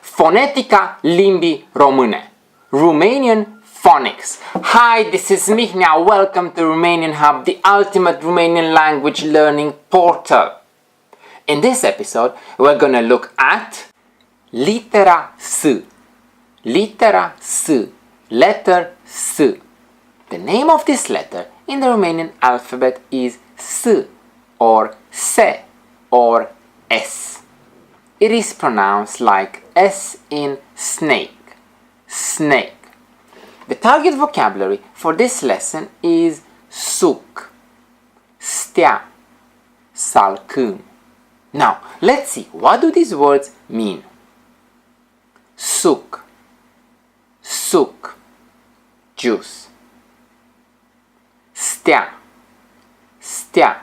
Fonetica limbii române. Romanian Phonics. Hi, this is Mihnea. Welcome to Romanian Hub, the ultimate Romanian language learning portal. In this episode, we're going to look at litera S. Litera S. Letter S. The name of this letter in the Romanian alphabet is S or Se or S. It is pronounced like S in snake. Snake. The target vocabulary for this lesson is suc, stea, salcâm. Now, let's see, what do these words mean? Suc, suc, juice. Stea, stea,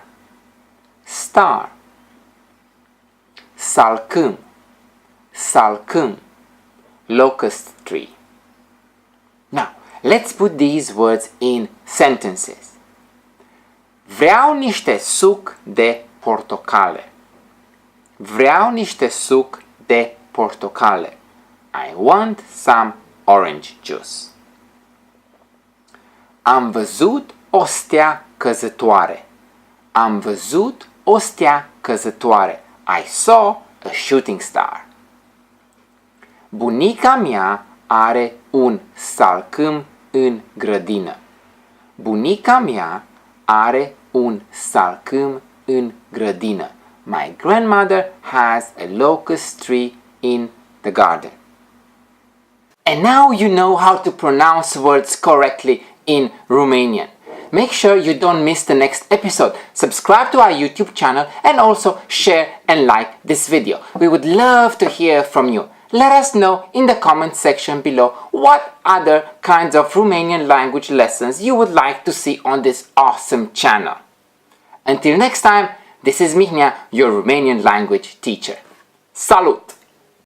star. Salcâm, salcâm, locust tree. Now, let's put these words in sentences. Vreau niște suc de portocale. Vreau niște suc de portocale. I want some orange juice. Am văzut o stea căzătoare. Am văzut o stea căzătoare. I saw a shooting star. Bunica mea are un salcâm în grădină. Bunica mea are un salcâm în grădină. My grandmother has a locust tree in the garden. And now you know how to pronounce words correctly in Romanian. Make sure you don't miss the next episode. Subscribe to our YouTube channel and also share and like this video. We would love to hear from you. Let us know in the comment section below what other kinds of Romanian language lessons you would like to see on this awesome channel. Until next time, this is Mihnea, your Romanian language teacher. Salut!